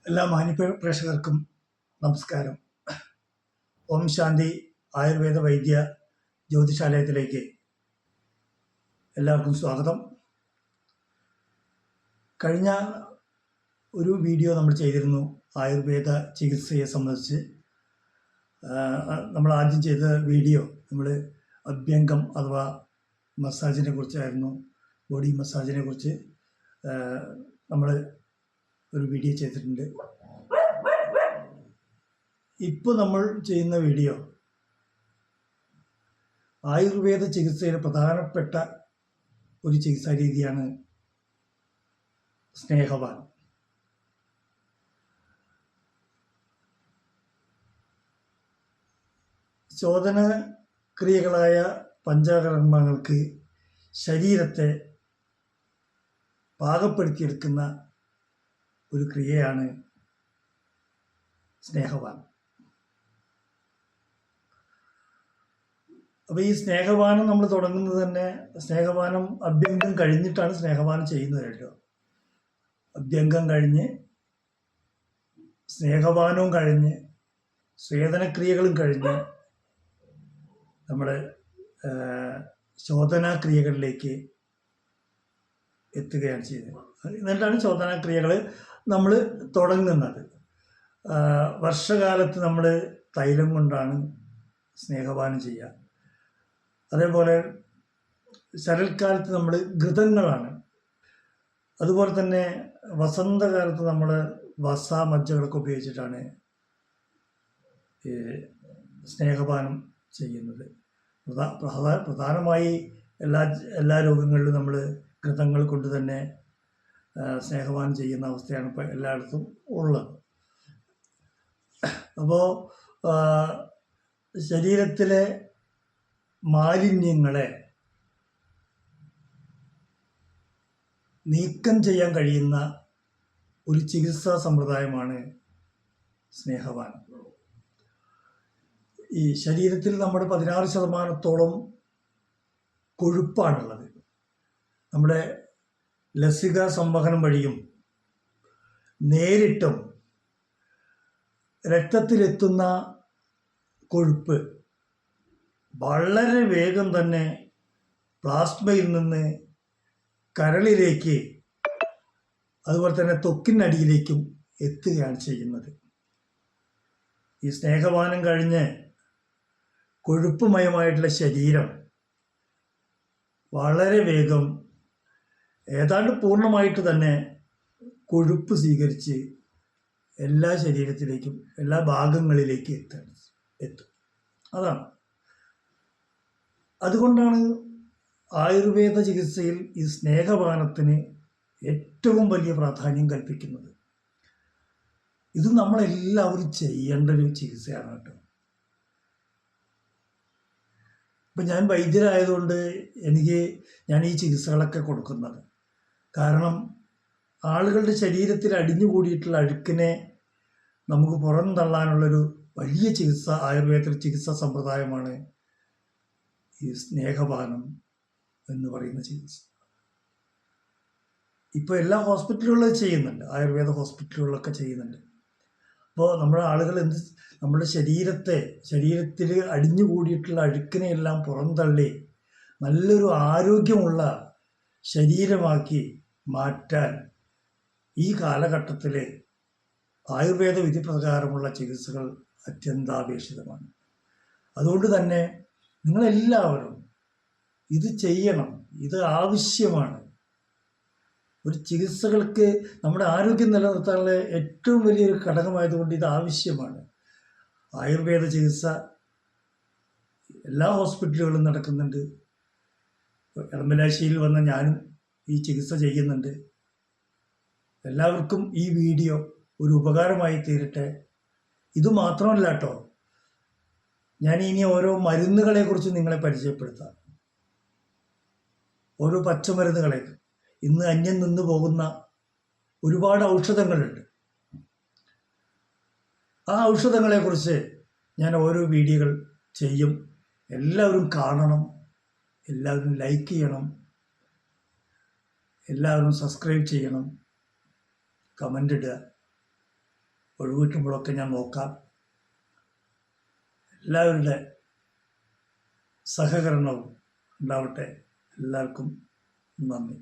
എല്ലാ മാന്യപ്രേക്ഷകർക്കും നമസ്കാരം. ഓം ശാന്തി ആയുർവേദ വൈദ്യ ജ്യോതിഷാലയത്തിലേക്ക് എല്ലാവർക്കും സ്വാഗതം. കഴിഞ്ഞ ഒരു വീഡിയോ നമ്മൾ ചെയ്തിരുന്നു ആയുർവേദ ചികിത്സയെ സംബന്ധിച്ച്. നമ്മൾ ആദ്യം ചെയ്ത വീഡിയോ നമ്മൾ അഭ്യംഗം അഥവാ മസാജിനെ കുറിച്ചായിരുന്നു. ബോഡി മസാജിനെ കുറിച്ച് നമ്മൾ ഒരു വീഡിയോ ചെയ്തിട്ടുണ്ട്. ഇപ്പോൾ നമ്മൾ ചെയ്യുന്ന വീഡിയോ ആയുർവേദ ചികിത്സയിലെ പ്രധാനപ്പെട്ട ഒരു ചികിത്സാ രീതിയാണ് സ്നേഹവാൻ. ചോദന ക്രിയകളായ പഞ്ചകർമ്മങ്ങൾക്ക് ശരീരത്തെ പാകപ്പെടുത്തിയെടുക്കുന്ന ഒരു ക്രിയയാണ് സ്നേഹവാൻ. അപ്പോൾ ഈ സ്നേഹവാനം നമ്മൾ തുടങ്ങുന്നത് തന്നെ സ്നേഹവാനം അഭ്യംഗം കഴിഞ്ഞിട്ടാണ് സ്നേഹവാനം ചെയ്യുന്നത് കേട്ടോ. അഭ്യംഗം കഴിഞ്ഞ് സ്നേഹവാനവും കഴിഞ്ഞ് സ്വേദനക്രിയകളും കഴിഞ്ഞ് നമ്മൾ ശോധനാക്രിയകളിലേക്ക് എത്തുകയാണ് ചെയ്യുന്നത്. എന്നിട്ടാണ് ശോധനാക്രിയകൾ നമ്മൾ തുടങ്ങുന്നത്. വർഷകാലത്ത് നമ്മൾ തൈലം കൊണ്ടാണ് സ്നേഹപാനം ചെയ്യുക. അതേപോലെ ശരൽക്കാലത്ത് നമ്മൾ ഘൃതങ്ങളാണ്. അതുപോലെ തന്നെ വസന്തകാലത്ത് നമ്മൾ വസ മജ്ജകളൊക്കെ ഉപയോഗിച്ചിട്ടാണ് സ്നേഹപാനം ചെയ്യുന്നത്. പ്രധാനമായി എല്ലാ രോഗങ്ങളിലും നമ്മൾ ഘൃതങ്ങൾ കൊണ്ട് തന്നെ സ്നേഹപാനം ചെയ്യുന്ന അവസ്ഥയാണ് ഇപ്പോൾ എല്ലായിടത്തും ഉള്ളത്. അപ്പോൾ ശരീരത്തിലെ മാലിന്യങ്ങളെ നീക്കം ചെയ്യാൻ കഴിയുന്ന ഒരു ചികിത്സാ സമ്പ്രദായമാണ് സ്നേഹപാനം. ഈ ശരീരത്തിൽ നമ്മുടെ 16% കൊഴുപ്പാണുള്ളത്. നമ്മുടെ ലസിക സംവഹനം വഴിയും നേരിട്ടും രക്തത്തിലെത്തുന്ന കൊഴുപ്പ് വളരെ വേഗം തന്നെ പ്ലാസ്മയിൽ നിന്ന് കരളിലേക്ക് അതുപോലെ തന്നെ ത്വക്കിനടിയിലേക്കും എത്തുകയാണ് ചെയ്യുന്നത്. ഈ സ്നേഹപാനം കഴിഞ്ഞ് കൊഴുപ്പുമയമായിട്ടുള്ള ശരീരം വളരെ വേഗം ഏതാണ്ട് പൂർണ്ണമായിട്ട് തന്നെ കൊഴുപ്പ് സ്വീകരിച്ച് എല്ലാ ശരീരത്തിലേക്കും എല്ലാ ഭാഗങ്ങളിലേക്കും എത്തും. അതാണ്. അതുകൊണ്ടാണ് ആയുർവേദ ചികിത്സയിൽ ഈ സ്നേഹപാനത്തിന് ഏറ്റവും വലിയ പ്രാധാന്യം കൽപ്പിക്കുന്നത്. ഇത് നമ്മളെല്ലാവരും ചെയ്യേണ്ട ഒരു ചികിത്സയാണ് കേട്ടോ. ഇപ്പം ഞാൻ വൈദ്യരായതുകൊണ്ട് ഞാൻ ഈ ചികിത്സകളൊക്കെ കൊടുക്കുന്നത്. കാരണം ആളുകളുടെ ശരീരത്തിൽ അടിഞ്ഞുകൂടിയിട്ടുള്ള അഴുക്കിനെ നമുക്ക് പുറന്തള്ളാനുള്ളൊരു വലിയ ചികിത്സ ആയുർവേദ ചികിത്സാ സമ്പ്രദായമാണ് ഈ സ്നേഹപാനം എന്ന് പറയുന്ന ചികിത്സ. ഇപ്പോൾ എല്ലാ ഹോസ്പിറ്റലുകളിലും ചെയ്യുന്നുണ്ട്, ആയുർവേദ ഹോസ്പിറ്റലുകളിലൊക്കെ ചെയ്യുന്നുണ്ട്. അപ്പോൾ നമ്മുടെ ആളുകൾ നമ്മുടെ ശരീരത്തിൽ അടിഞ്ഞുകൂടിയിട്ടുള്ള അഴുക്കിനെ എല്ലാം പുറന്തള്ളി നല്ലൊരു ആരോഗ്യമുള്ള ശരീരമാക്കി മാറ്റാൻ ഈ കാലഘട്ടത്തിൽ ആയുർവേദ വിധി പ്രകാരമുള്ള ചികിത്സകൾ അത്യന്താപേക്ഷിതമാണ്. അതുകൊണ്ട് തന്നെ നിങ്ങളെല്ലാവരും ഇത് ചെയ്യണം. ഇത് ആവശ്യമാണ്. ഒരു ചികിത്സകൾക്ക് നമ്മുടെ ആരോഗ്യം നിലനിർത്താനുള്ള ഏറ്റവും വലിയൊരു ഘടകമായതുകൊണ്ട് ഇത് ആവശ്യമാണ്. ആയുർവേദ ചികിത്സ എല്ലാ ഹോസ്പിറ്റലുകളും നടക്കുന്നുണ്ട്. എളമലാശ്ശേരിയിൽ വന്ന ഞാനും ഈ ചികിത്സ ചെയ്യുന്നുണ്ട്. എല്ലാവർക്കും ഈ വീഡിയോ ഒരു ഉപകാരമായി തീരട്ടെ. ഇത് മാത്രമല്ല കേട്ടോ, ഞാൻ ഇനി ഓരോ മരുന്നുകളെക്കുറിച്ച് നിങ്ങളെ പരിചയപ്പെടുത്താം. ഓരോ പച്ചമരുന്നുകളെ ഇന്ന് അന്യം നിന്ന് പോകുന്ന ഒരുപാട് ഔഷധങ്ങളുണ്ട്. ആ ഔഷധങ്ങളെക്കുറിച്ച് ഞാൻ ഓരോ വീഡിയോകൾ ചെയ്യും. എല്ലാവരും കാണണം, എല്ലാവരും ലൈക്ക് ചെയ്യണം, എല്ലാവരും സബ്സ്ക്രൈബ് ചെയ്യണം, കമൻ്റ് ഇടുക. ഒഴിവ് കിട്ടുമ്പോഴൊക്കെ ഞാൻ നോക്കാം. എല്ലാവരുടെ സഹകരണവും ഉണ്ടാവട്ടെ. എല്ലാവർക്കും നന്ദി.